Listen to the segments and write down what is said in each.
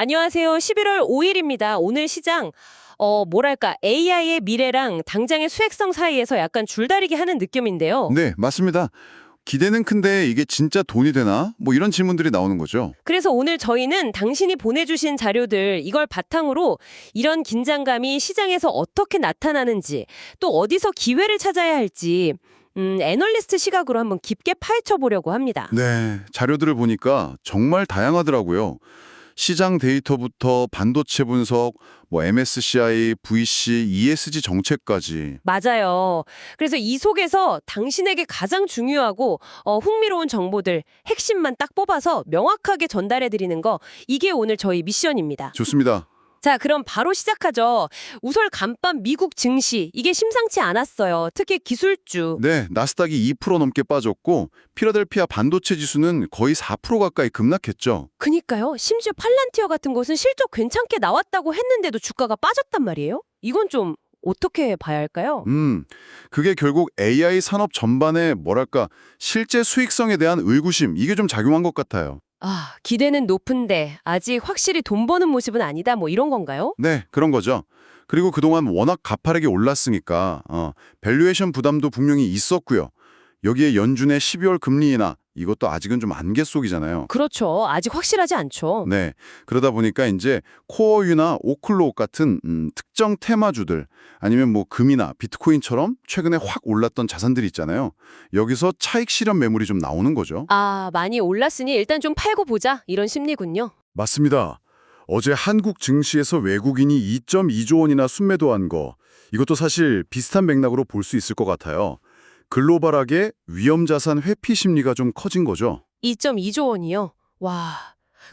안녕하세요. 11월 5일입니다. 오늘 시장, AI의 미래랑 당장의 수익성 사이에서 약간 줄다리기 하는 느낌인데요. 네, 맞습니다. 기대는 큰데 이게 진짜 돈이 되나? 뭐 이런 질문들이 나오는 거죠. 그래서 오늘 저희는 당신이 보내주신 자료들, 이걸 바탕으로 이런 긴장감이 시장에서 어떻게 나타나는지, 또 어디서 기회를 찾아야 할지, 애널리스트 시각으로 한번 깊게 파헤쳐 보려고 합니다. 네, 자료들을 보니까 정말 다양하더라고요. 시장 데이터부터 반도체 분석, 뭐 MSCI, VC, ESG 정책까지. 맞아요. 그래서 이 속에서 당신에게 가장 중요하고 흥미로운 정보들, 핵심만 딱 뽑아서 명확하게 전달해 드리는 거, 이게 오늘 저희 미션입니다. 좋습니다. 자, 그럼 바로 시작하죠. 우설 간밤 미국 증시, 이게 심상치 않았어요. 특히 기술주. 네, 나스닥이 2% 넘게 빠졌고 필라델피아 반도체 지수는 거의 4% 가까이 급락했죠. 그니까요. 심지어 팔란티어 같은 곳은 실적 괜찮게 나왔다고 했는데도 주가가 빠졌단 말이에요. 이건 좀 어떻게 봐야 할까요? 그게 결국 AI 산업 전반의 실제 수익성에 대한 의구심, 이게 좀 작용한 것 같아요. 기대는 높은데 아직 확실히 돈 버는 모습은 아니다, 뭐 이런 건가요? 네, 그런 거죠. 그리고 그동안 워낙 가파르게 올랐으니까 밸류에이션 부담도 분명히 있었고요. 여기에 연준의 12월 금리 인하, 이것도 아직은 좀 안개 속이잖아요. 그렇죠. 아직 확실하지 않죠. 네, 그러다 보니까 이제 코어유나 오클로 같은 특정 테마주들 아니면 뭐 금이나 비트코인처럼 최근에 확 올랐던 자산들이 있잖아요. 여기서 차익 실현 매물이 좀 나오는 거죠. 많이 올랐으니 일단 좀 팔고 보자, 이런 심리군요. 맞습니다. 어제 한국 증시에서 외국인이 2.2조 원이나 순매도한 거, 이것도 사실 비슷한 맥락으로 볼 수 있을 것 같아요. 글로벌하게 위험자산 회피 심리가 좀 커진 거죠. 2.2조 원이요? 와,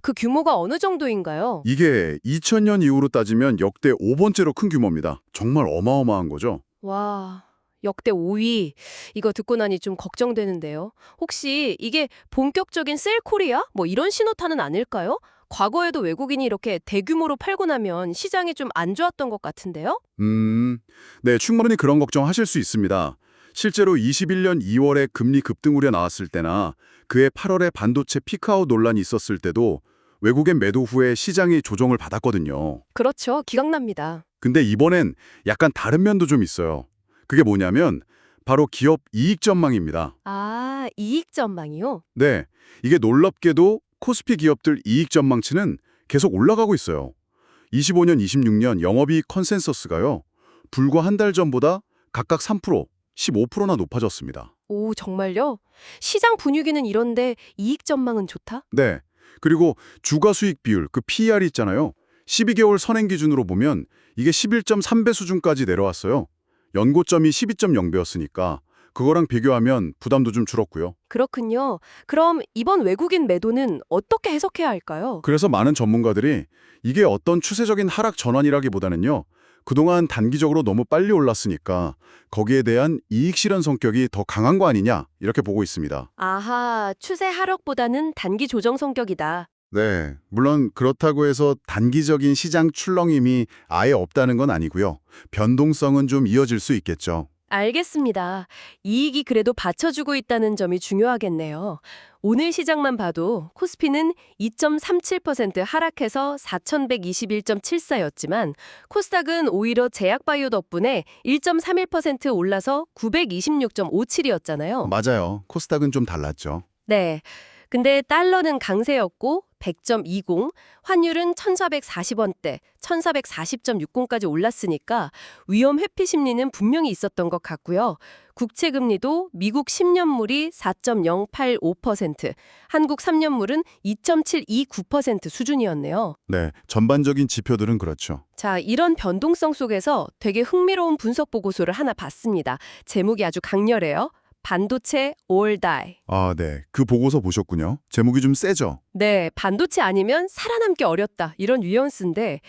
그 규모가 어느 정도인가요? 이게 2000년 이후로 따지면 역대 5번째로 큰 규모입니다. 정말 어마어마한 거죠. 와, 역대 5위. 이거 듣고 나니 좀 걱정되는데요. 혹시 이게 본격적인 셀코리아? 뭐 이런 신호탄은 아닐까요? 과거에도 외국인이 이렇게 대규모로 팔고 나면 시장이 좀 안 좋았던 것 같은데요? 네, 충분히 그런 걱정하실 수 있습니다. 실제로 21년 2월에 금리 급등 우려 나왔을 때나 그해 8월에 반도체 피크아웃 논란이 있었을 때도 외국의 매도 후에 시장이 조정을 받았거든요. 그렇죠. 기억납니다. 근데 이번엔 약간 다른 면도 좀 있어요. 그게 뭐냐면 바로 기업 이익 전망입니다. 이익 전망이요? 네, 이게 놀랍게도 코스피 기업들 이익 전망치는 계속 올라가고 있어요. 25년, 26년 영업이익 컨센서스가요. 불과 한 달 전보다 각각 3%, 15%나 높아졌습니다. 오, 정말요? 시장 분위기는 이런데 이익 전망은 좋다? 네, 그리고 주가 수익 비율, 그 PER 있잖아요. 12개월 선행 기준으로 보면 이게 11.3배 수준까지 내려왔어요. 연고점이 12.0배였으니까 그거랑 비교하면 부담도 좀 줄었고요. 그렇군요. 그럼 이번 외국인 매도는 어떻게 해석해야 할까요? 그래서 많은 전문가들이 이게 어떤 추세적인 하락 전환이라기보다는요. 그동안 단기적으로 너무 빨리 올랐으니까 거기에 대한 이익 실현 성격이 더 강한 거 아니냐 이렇게 보고 있습니다. 아하, 추세 하락보다는 단기 조정 성격이다. 네, 물론 그렇다고 해서 단기적인 시장 출렁임이 아예 없다는 건 아니고요. 변동성은 좀 이어질 수 있겠죠. 알겠습니다. 이익이 그래도 받쳐주고 있다는 점이 중요하겠네요. 오늘 시장만 봐도 코스피는 2.37% 하락해서 4,121.74였지만 코스닥은 오히려 제약바이오 덕분에 1.31% 올라서 926.57이었잖아요. 맞아요. 코스닥은 좀 달랐죠. 네. 근데 달러는 강세였고 100.20, 환율은 1,440원대, 1,440.60까지 올랐으니까 위험 회피 심리는 분명히 있었던 것 같고요. 국채 금리도 미국 10년물이 4.085%, 한국 3년물은 2.729% 수준이었네요. 네, 전반적인 지표들은 그렇죠. 자, 이런 변동성 속에서 되게 흥미로운 분석 보고서를 하나 봤습니다. 제목이 아주 강렬해요. 반도체 or die. 네. 그 보고서 보셨군요. 제목이 좀 세죠? 네, 반도체 아니면 살아남기 어렵다, 이런 뉘앙스인데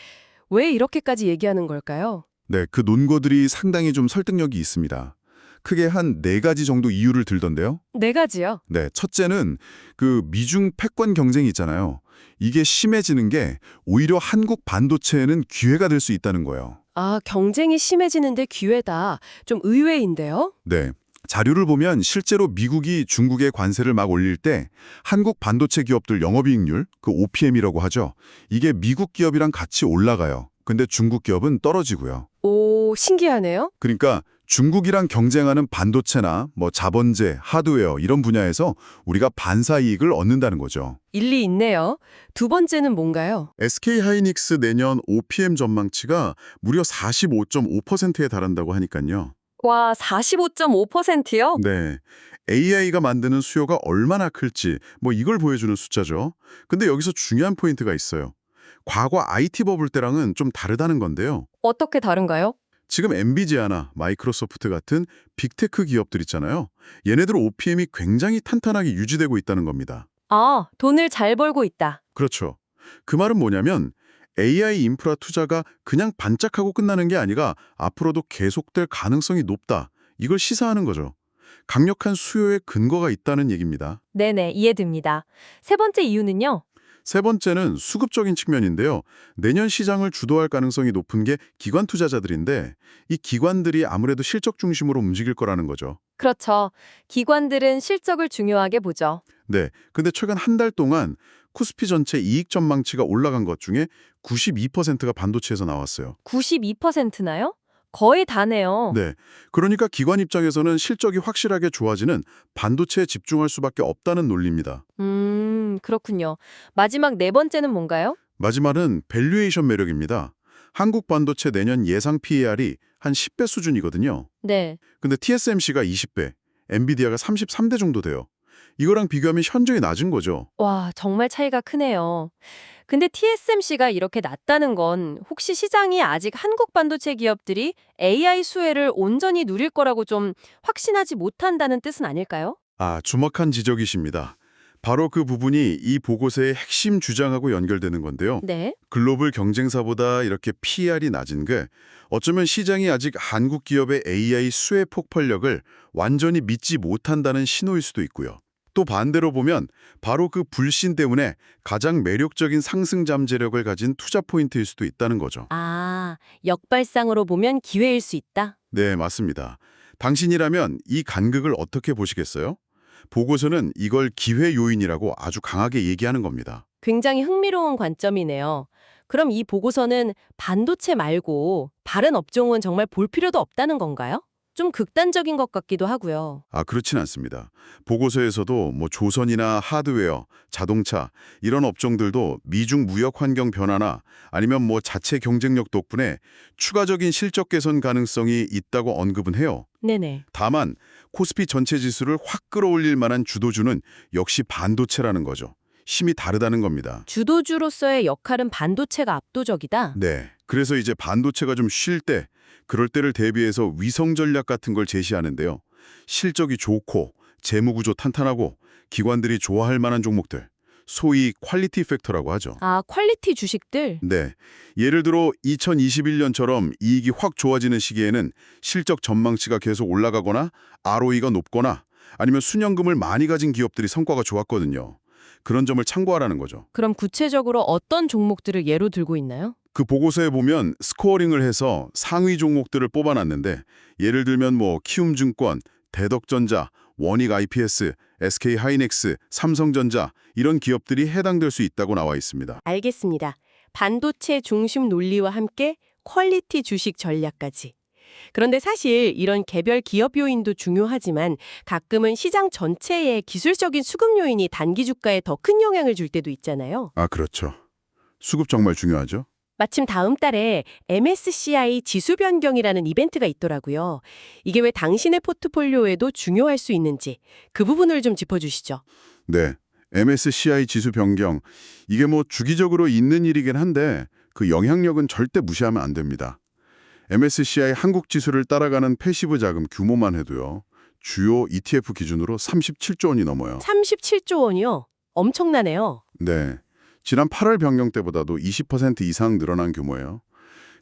왜 이렇게까지 얘기하는 걸까요? 네, 그 논거들이 상당히 좀 설득력이 있습니다. 크게 한 4가지 정도 이유를 들던데요. 4가지요. 네, 첫째는 그 미중 패권 경쟁이 있잖아요. 이게 심해지는 게 오히려 한국 반도체에는 기회가 될 수 있다는 거예요. 경쟁이 심해지는데 기회다. 좀 의외인데요? 네. 자료를 보면 실제로 미국이 중국에 관세를 막 올릴 때 한국 반도체 기업들 영업이익률, 그 OPM이라고 하죠. 이게 미국 기업이랑 같이 올라가요. 근데 중국 기업은 떨어지고요. 오, 신기하네요. 그러니까 중국이랑 경쟁하는 반도체나 뭐 자본재, 하드웨어 이런 분야에서 우리가 반사 이익을 얻는다는 거죠. 일리 있네요. 두 번째는 뭔가요? SK 하이닉스 내년 OPM 전망치가 무려 45.5%에 달한다고 하니까요. 와, 45.5%요? 네. AI가 만드는 수요가 얼마나 클지 뭐 이걸 보여주는 숫자죠. 근데 여기서 중요한 포인트가 있어요. 과거 IT 버블 때랑은 좀 다르다는 건데요. 어떻게 다른가요? 지금 엔비디아나 마이크로소프트 같은 빅테크 기업들 있잖아요. 얘네들 OPM이 굉장히 탄탄하게 유지되고 있다는 겁니다. 아, 돈을 잘 벌고 있다. 그렇죠. 그 말은 뭐냐면 AI 인프라 투자가 그냥 반짝하고 끝나는 게 아니라 앞으로도 계속될 가능성이 높다. 이걸 시사하는 거죠. 강력한 수요의 근거가 있다는 얘기입니다. 네네, 이해됩니다. 세 번째 이유는요? 세 번째는 수급적인 측면인데요. 내년 시장을 주도할 가능성이 높은 게 기관 투자자들인데 이 기관들이 아무래도 실적 중심으로 움직일 거라는 거죠. 그렇죠. 기관들은 실적을 중요하게 보죠. 네, 근데 최근 한 달 동안 코스피 전체 이익 전망치가 올라간 것 중에 92%가 반도체에서 나왔어요. 92%나요? 거의 다네요. 네, 그러니까 기관 입장에서는 실적이 확실하게 좋아지는 반도체에 집중할 수밖에 없다는 논리입니다. 그렇군요. 마지막 네 번째는 뭔가요? 마지막은 밸류에이션 매력입니다. 한국 반도체 내년 예상 PER이 한 10배 수준이거든요. 네. 근데 TSMC가 20배, 엔비디아가 33대 정도 돼요. 이거랑 비교하면 현저히 낮은 거죠. 와, 정말 차이가 크네요. 근데 TSMC가 이렇게 낮다는 건 혹시 시장이 아직 한국 반도체 기업들이 AI 수혜를 온전히 누릴 거라고 좀 확신하지 못한다는 뜻은 아닐까요? 아, 주목한 지적이십니다. 바로 그 부분이 이 보고서의 핵심 주장하고 연결되는 건데요. 네. 글로벌 경쟁사보다 이렇게 PER이 낮은 게 어쩌면 시장이 아직 한국 기업의 AI 수혜 폭발력을 완전히 믿지 못한다는 신호일 수도 있고요. 또 반대로 보면 바로 그 불신 때문에 가장 매력적인 상승 잠재력을 가진 투자 포인트일 수도 있다는 거죠. 아, 역발상으로 보면 기회일 수 있다. 네, 맞습니다. 당신이라면 이 간극을 어떻게 보시겠어요? 보고서는 이걸 기회 요인이라고 아주 강하게 얘기하는 겁니다. 굉장히 흥미로운 관점이네요. 그럼 이 보고서는 반도체 말고 다른 업종은 정말 볼 필요도 없다는 건가요? 좀 극단적인 것 같기도 하고요. 아, 그렇진 않습니다. 보고서에서도 뭐 조선이나 하드웨어, 자동차 이런 업종들도 미중 무역 환경 변화나 아니면 뭐 자체 경쟁력 덕분에 추가적인 실적 개선 가능성이 있다고 언급은 해요. 네네. 다만 코스피 전체 지수를 확 끌어올릴 만한 주도주는 역시 반도체라는 거죠. 힘이 다르다는 겁니다. 주도주로서의 역할은 반도체가 압도적이다. 네. 그래서 이제 반도체가 좀 쉴 때, 그럴 때를 대비해서 위성 전략 같은 걸 제시하는데요. 실적이 좋고, 재무구조 탄탄하고, 기관들이 좋아할 만한 종목들, 소위 퀄리티 팩터라고 하죠. 아, 퀄리티 주식들? 네. 예를 들어 2021년처럼 이익이 확 좋아지는 시기에는 실적 전망치가 계속 올라가거나 ROE가 높거나 아니면 순연금을 많이 가진 기업들이 성과가 좋았거든요. 그런 점을 참고하라는 거죠. 그럼 구체적으로 어떤 종목들을 예로 들고 있나요? 그 보고서에 보면 스코어링을 해서 상위 종목들을 뽑아놨는데 예를 들면 뭐 키움증권, 대덕전자, 원익 IPS, SK 하이닉스, 삼성전자 이런 기업들이 해당될 수 있다고 나와 있습니다. 알겠습니다. 반도체 중심 논리와 함께 퀄리티 주식 전략까지. 그런데 사실 이런 개별 기업 요인도 중요하지만 가끔은 시장 전체의 기술적인 수급 요인이 단기 주가에 더 큰 영향을 줄 때도 있잖아요. 아, 그렇죠. 수급 정말 중요하죠. 마침 다음 달에 MSCI 지수 변경이라는 이벤트가 있더라고요. 이게 왜 당신의 포트폴리오에도 중요할 수 있는지 그 부분을 좀 짚어주시죠. 네. MSCI 지수 변경. 이게 뭐 주기적으로 있는 일이긴 한데 그 영향력은 절대 무시하면 안 됩니다. MSCI 한국 지수를 따라가는 패시브 자금 규모만 해도요. 주요 ETF 기준으로 37조 원이 넘어요. 37조 원이요? 엄청나네요. 네. 지난 8월 변경 때보다도 20% 이상 늘어난 규모예요.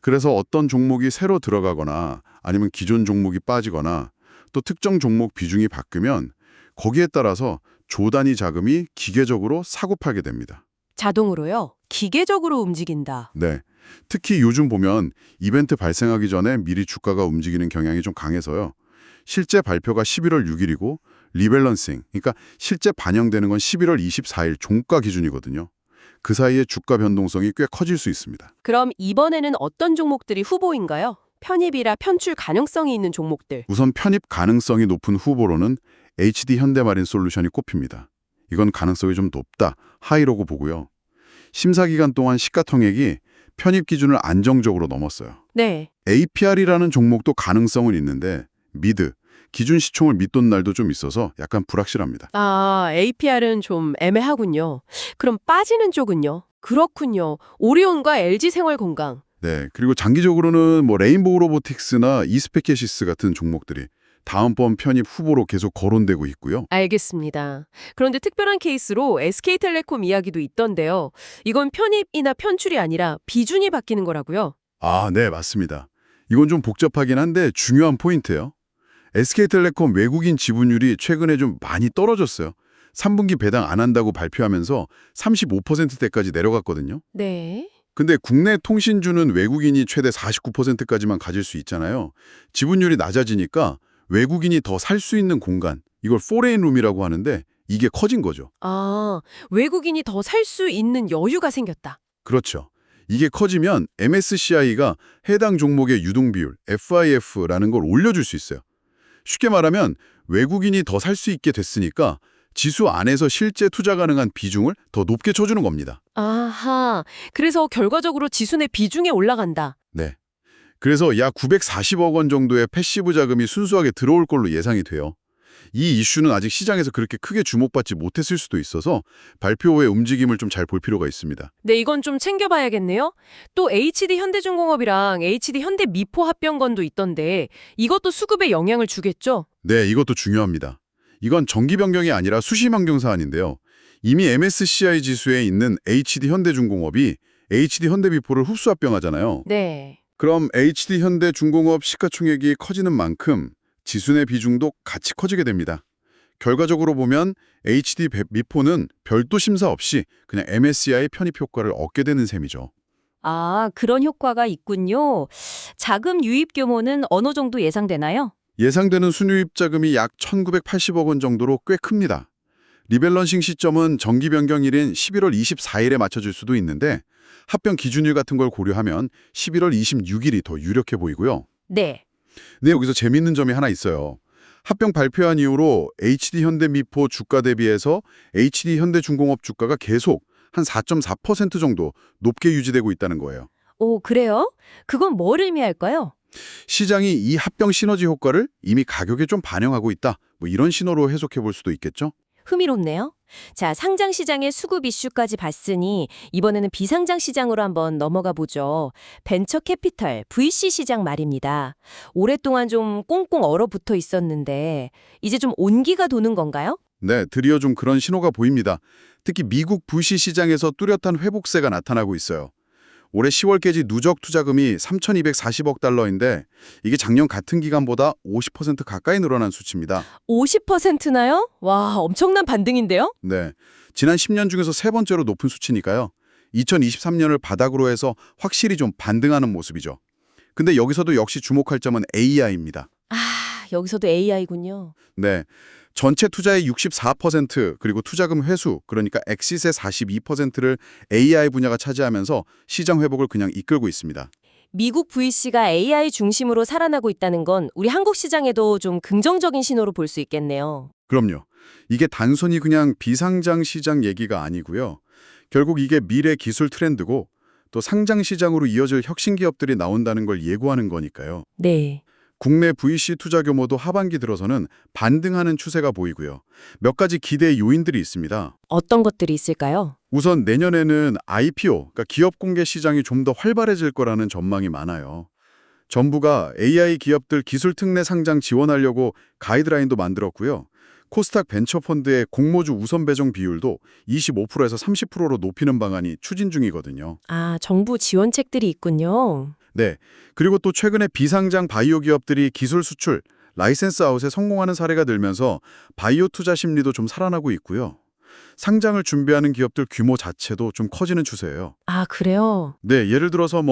그래서 어떤 종목이 새로 들어가거나 아니면 기존 종목이 빠지거나 또 특정 종목 비중이 바뀌면 거기에 따라서 조 단위 자금이 기계적으로 사고팔게 됩니다. 자동으로요? 기계적으로 움직인다. 네. 특히 요즘 보면 이벤트 발생하기 전에 미리 주가가 움직이는 경향이 좀 강해서요. 실제 발표가 11월 6일이고 리밸런싱, 그러니까 실제 반영되는 건 11월 24일 종가 기준이거든요. 그 사이에 주가 변동성이 꽤 커질 수 있습니다. 그럼 이번에는 어떤 종목들이 후보인가요? 편입이라 편출 가능성이 있는 종목들. 우선 편입 가능성이 높은 후보로는 HD 현대마린 솔루션이 꼽힙니다. 이건 가능성이 좀 높다, 하이라고 보고요. 심사 기간 동안 시가총액이 편입 기준을 안정적으로 넘었어요. 네. APR이라는 종목도 가능성은 있는데 미드, 기준 시총을 밑돈 날도 좀 있어서 약간 불확실합니다. 아, APR은 좀 애매하군요. 그럼 빠지는 쪽은요? 그렇군요. 오리온과 LG생활건강. 네, 그리고 장기적으로는 뭐 레인보우 로보틱스나 이스페케시스 같은 종목들이 다음번 편입 후보로 계속 거론되고 있고요. 알겠습니다. 그런데 특별한 케이스로 SK텔레콤 이야기도 있던데요. 이건 편입이나 편출이 아니라 비중이 바뀌는 거라고요? 아, 네, 맞습니다. 이건 좀 복잡하긴 한데 중요한 포인트예요. SK텔레콤 외국인 지분율이 최근에 좀 많이 떨어졌어요. 3분기 배당 안 한다고 발표하면서 35%대까지 내려갔거든요. 네. 근데 국내 통신주는 외국인이 최대 49%까지만 가질 수 있잖아요. 지분율이 낮아지니까 외국인이 더 살 수 있는 공간, 이걸 포레인 룸이라고 하는데 이게 커진 거죠. 아, 외국인이 더 살 수 있는 여유가 생겼다. 그렇죠. 이게 커지면 MSCI가 해당 종목의 유동 비율, FIF라는 걸 올려줄 수 있어요. 쉽게 말하면 외국인이 더 살 수 있게 됐으니까 지수 안에서 실제 투자 가능한 비중을 더 높게 쳐주는 겁니다. 아하, 그래서 결과적으로 지수 내 비중에 올라간다. 네. 그래서 약 940억 원 정도의 패시브 자금이 순수하게 들어올 걸로 예상이 돼요. 이 이슈는 아직 시장에서 그렇게 크게 주목받지 못했을 수도 있어서 발표 후의 움직임을 좀 잘 볼 필요가 있습니다. 네, 이건 좀 챙겨봐야겠네요. 또 HD 현대중공업이랑 HD 현대미포 합병건도 있던데 이것도 수급에 영향을 주겠죠? 네, 이것도 중요합니다. 이건 정기 변경이 아니라 수심 환경 사안인데요. 이미 MSCI 지수에 있는 HD 현대중공업이 HD 현대미포를 흡수 합병하잖아요. 네. 그럼 HD 현대중공업 시가총액이 커지는 만큼 지수 내 비중도 같이 커지게 됩니다. 결과적으로 보면 HD 미포는 별도 심사 없이 그냥 MSCI 편입 효과를 얻게 되는 셈이죠. 아, 그런 효과가 있군요. 자금 유입 규모는 어느 정도 예상되나요? 예상되는 순유입 자금이 약 1,980억 원 정도로 꽤 큽니다. 리밸런싱 시점은 정기 변경일인 11월 24일에 맞춰질 수도 있는데 합병 기준일 같은 걸 고려하면 11월 26일이 더 유력해 보이고요. 네. 근데 여기서 재미있는 점이 하나 있어요. 합병 발표한 이후로 HD 현대미포 주가 대비해서 HD 현대중공업 주가가 계속 한 4.4% 정도 높게 유지되고 있다는 거예요. 오, 그래요? 그건 뭘 의미할까요? 시장이 이 합병 시너지 효과를 이미 가격에 좀 반영하고 있다. 뭐 이런 신호로 해석해 볼 수도 있겠죠? 흥미롭네요. 자, 상장 시장의 수급 이슈까지 봤으니 이번에는 비상장 시장으로 한번 넘어가 보죠. 벤처 캐피털, VC 시장 말입니다. 오랫동안 좀 꽁꽁 얼어붙어 있었는데 이제 좀 온기가 도는 건가요? 네, 드디어 좀 그런 신호가 보입니다. 특히 미국 VC 시장에서 뚜렷한 회복세가 나타나고 있어요. 올해 10월까지 누적 투자금이 3,240억 달러인데 이게 작년 같은 기간보다 50% 가까이 늘어난 수치입니다. 50%나요? 와, 엄청난 반등인데요? 네, 지난 10년 중에서 세 번째로 높은 수치니까요. 2023년을 바닥으로 해서 확실히 좀 반등하는 모습이죠. 근데 여기서도 역시 주목할 점은 AI입니다. 아, 여기서도 AI군요. 네, 전체 투자의 64% 그리고 투자금 회수, 그러니까 엑시스의 42%를 AI 분야가 차지하면서 시장 회복을 그냥 이끌고 있습니다. 미국 VC가 AI 중심으로 살아나고 있다는 건 우리 한국 시장에도 좀 긍정적인 신호로 볼 수 있겠네요. 그럼요. 이게 단순히 그냥 비상장 시장 얘기가 아니고요. 결국 이게 미래 기술 트렌드고 또 상장 시장으로 이어질 혁신 기업들이 나온다는 걸 예고하는 거니까요. 네. 국내 VC 투자 규모도 하반기 들어서는 반등하는 추세가 보이고요. 몇 가지 기대 요인들이 있습니다. 어떤 것들이 있을까요? 우선 내년에는 IPO, 그러니까 기업 공개 시장이 좀 더 활발해질 거라는 전망이 많아요. 정부가 AI 기업들 기술 특례 상장 지원하려고 가이드라인도 만들었고요. 코스닥 벤처펀드의 공모주 우선 배정 비율도 25%에서 30%로 높이는 방안이 추진 중이거든요. 아, 정부 지원책들이 있군요. 네, 그리고 또 최근에 비상장 바이오 기업들이 기술 수출, 라이센스 아웃에 성공하는 사례가 늘면서 바이오 투자 심리도 좀 살아나고 있고요. 상장을 준비하는 기업들 규모 자체도 좀 커지는 추세예요. 아, 그래요? 네, 예를 들어서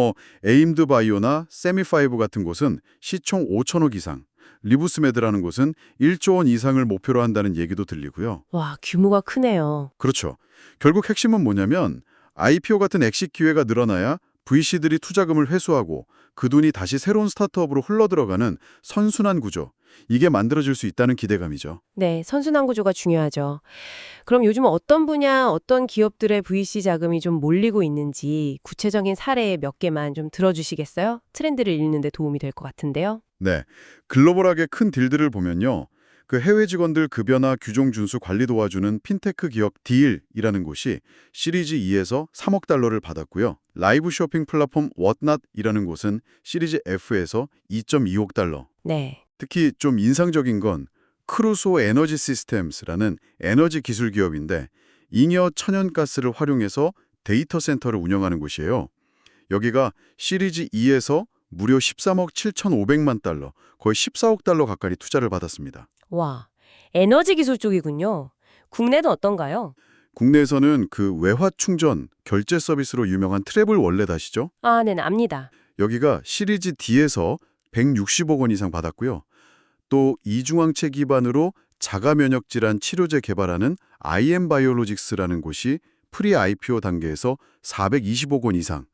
에임드 바이오나 세미파이브 같은 곳은 시총 5천억 이상, 리부스메드라는 곳은 1조 원 이상을 목표로 한다는 얘기도 들리고요. 와, 규모가 크네요. 그렇죠. 결국 핵심은 뭐냐면 IPO 같은 엑식 기회가 늘어나야 VC들이 투자금을 회수하고 그 돈이 다시 새로운 스타트업으로 흘러들어가는 선순환 구조. 이게 만들어질 수 있다는 기대감이죠. 네, 선순환 구조가 중요하죠. 그럼 요즘 어떤 분야, 어떤 기업들의 VC 자금이 좀 몰리고 있는지 구체적인 사례 몇 개만 좀 들어주시겠어요? 트렌드를 읽는 데 도움이 될 것 같은데요. 네, 글로벌하게 큰 딜들을 보면요. 그 해외 직원들 급여나 규정 준수 관리 도와주는 핀테크 기업 딜이라는 곳이 시리즈 E에서 3억 달러를 받았고요. 라이브 쇼핑 플랫폼 whatnot이라는 곳은 시리즈 F에서 2.2억 달러. 네. 특히 좀 인상적인 건 크루소 에너지 시스템스라는 에너지 기술 기업인데 잉여 천연가스를 활용해서 데이터 센터를 운영하는 곳이에요. 여기가 시리즈 E에서 무려 13억 7,500만 달러, 거의 14억 달러 가까이 투자를 받았습니다. 와, 에너지 기술 쪽이군요. 국내는 어떤가요? 국내에서는 그 외화 충전, 결제 서비스로 유명한 트래블 월렛 아시죠? 아, 네, 압니다. 여기가 시리즈 D에서 160억 원 이상 받았고요. 또 이중항체 기반으로 자가 면역 질환 치료제 개발하는 IM바이오로직스라는 곳이 프리 IPO 단계에서 420억 원 이상,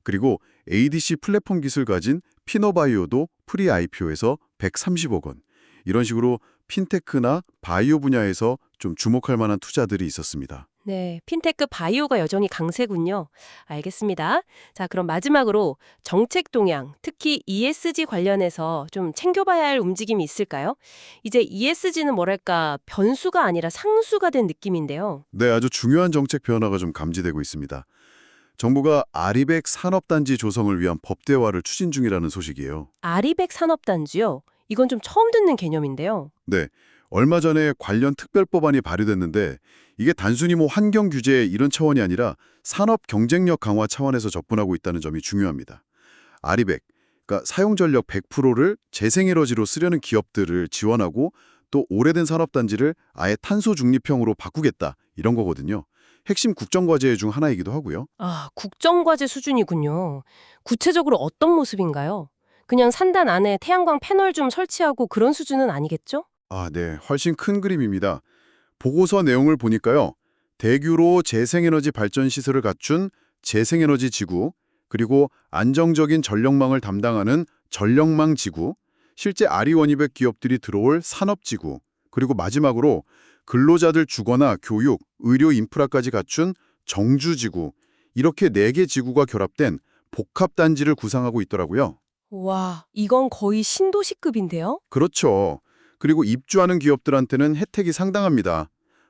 그리고 ADC 플랫폼 기술 가진 피노바이오도 프리 IPO에서 130억 원. 이런 식으로 핀테크나 바이오 분야에서 좀 주목할 만한 투자들이 있었습니다. 네, 핀테크 바이오가 여전히 강세군요. 알겠습니다. 자, 그럼 마지막으로 정책 동향, 특히 ESG 관련해서 좀 챙겨봐야 할 움직임이 있을까요? 이제 ESG는 뭐랄까 변수가 아니라 상수가 된 느낌인데요. 네, 아주 중요한 정책 변화가 좀 감지되고 있습니다. 정부가 아리백 산업단지 조성을 위한 법대화를 추진 중이라는 소식이에요. 아리백 산업단지요? 이건 좀 처음 듣는 개념인데요. 네, 얼마 전에 관련 특별법안이 발의됐는데 이게 단순히 뭐 환경 규제 이런 차원이 아니라 산업 경쟁력 강화 차원에서 접근하고 있다는 점이 중요합니다. 아리백, 그러니까 사용 전력 100%를 재생에너지로 쓰려는 기업들을 지원하고 또 오래된 산업단지를 아예 탄소 중립형으로 바꾸겠다 이런 거거든요. 핵심 국정과제 중 하나이기도 하고요. 아, 국정과제 수준이군요. 구체적으로 어떤 모습인가요? 그냥 산단 안에 태양광 패널 좀 설치하고 그런 수준은 아니겠죠? 아, 네. 훨씬 큰 그림입니다. 보고서 내용을 보니까요. 대규로 재생에너지 발전 시설을 갖춘 재생에너지 지구, 그리고 안정적인 전력망을 담당하는 전력망 지구, 실제 아리원이백 기업들이 들어올 산업지구, 그리고 마지막으로 근로자들 주거나 교육, 의료 인프라까지 갖춘 정주지구, 이렇게 4개 지구가 결합된 복합단지를 구상하고 있더라고요. 와, 이건 거의 신도시급인데요? 그렇죠. 그리고 입주하는 기업들한테는 혜택이 상당합니다.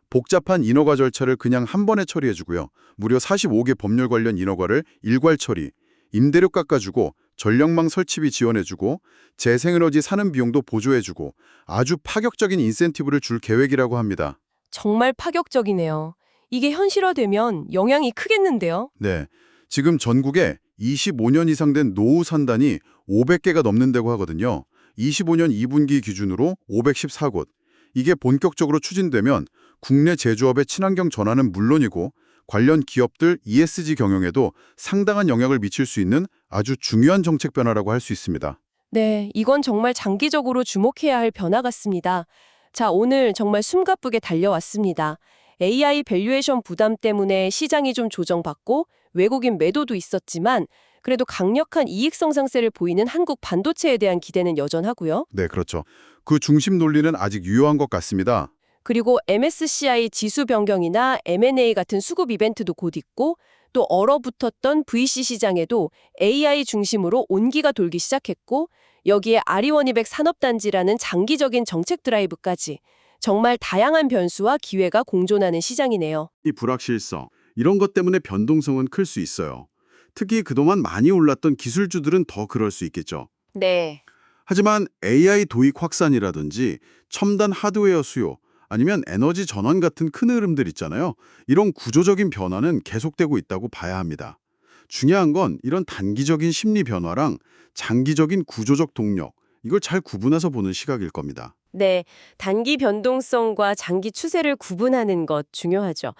복잡한 인허가 절차를 그냥 한 번에 처리해주고요. 무려 45개 법률 관련 인허가를 일괄 처리, 임대료 깎아주고 전력망 설치비 지원해주고 재생에너지 사는 비용도 보조해주고 아주 파격적인 인센티브를 줄 계획이라고 합니다. 정말 파격적이네요. 이게 현실화되면 영향이 크겠는데요? 네, 지금 전국에 25년 이상 된 노후 산단이 500개가 넘는다고 하거든요. 25년 2분기 기준으로 514곳. 이게 본격적으로 추진되면 국내 제조업의 친환경 전환은 물론이고 관련 기업들 ESG 경영에도 상당한 영향을 미칠 수 있는 아주 중요한 정책 변화라고 할 수 있습니다. 네, 이건 정말 장기적으로 주목해야 할 변화 같습니다. 자, 오늘 정말 숨가쁘게 달려왔습니다. AI 밸류에이션 부담 때문에 시장이 좀 조정받고 외국인 매도도 있었지만 그래도 강력한 이익 성장세를 보이는 한국 반도체에 대한 기대는 여전하고요. 네, 그렇죠. 그 중심 논리는 아직 유효한 것 같습니다. 그리고 MSCI 지수 변경이나 M&A 같은 수급 이벤트도 곧 있고 또 얼어붙었던 VC 시장에도 AI 중심으로 온기가 돌기 시작했고 여기에 아리원이백 산업단지라는 장기적인 정책 드라이브까지 정말 다양한 변수와 기회가 공존하는 시장이네요. 이 불확실성, 이런 것 때문에 변동성은 클 수 있어요. 특히 그동안 많이 올랐던 기술주들은 더 그럴 수 있겠죠. 네. 하지만 AI 도입 확산이라든지 첨단 하드웨어 수요, 아니면 에너지 전환 같은 큰 흐름들 있잖아요. 이런 구조적인 변화는 계속되고 있다고 봐야 합니다. 중요한 건 이런 단기적인 심리 변화랑 장기적인 구조적 동력, 이걸 잘 구분해서 보는 시각일 겁니다. 네, 단기 변동성과 장기 추세를 구분하는 것 중요하죠.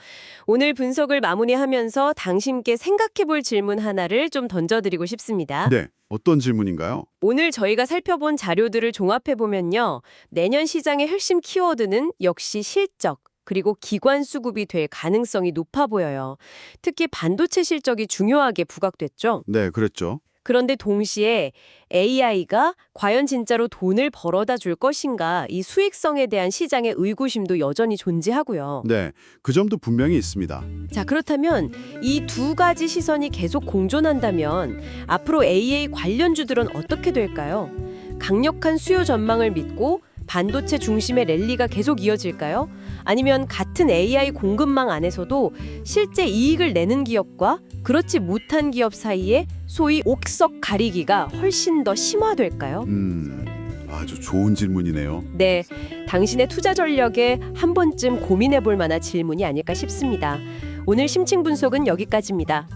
오늘 분석을 마무리하면서 당신께 생각해 볼 질문 하나를 좀 던져드리고 싶습니다. 네, 어떤 질문인가요? 오늘 저희가 살펴본 자료들을 종합해 보면요. 내년 시장의 핵심 키워드는 역시 실적, 그리고 기관 수급이 될 가능성이 높아 보여요. 특히 반도체 실적이 중요하게 부각됐죠. 네, 그랬죠. 그런데 동시에 AI가 과연 진짜로 돈을 벌어다 줄 것인가, 이 수익성에 대한 시장의 의구심도 여전히 존재하고요. 네, 그 점도 분명히 있습니다. 자, 그렇다면 이 두 가지 시선이 계속 공존한다면 앞으로 AA 관련주들은 어떻게 될까요? 강력한 수요 전망을 믿고 반도체 중심의 랠리가 계속 이어질까요? 아니면 같은 AI 공급망 안에서도 실제 이익을 내는 기업과 그렇지 못한 기업 사이에 소위 옥석 가리기가 훨씬 더 심화될까요? 아주 좋은 질문이네요. 네, 당신의 투자 전략에 한 번쯤 고민해 볼 만한 질문이 아닐까 싶습니다. 오늘 심층 분석은 여기까지입니다.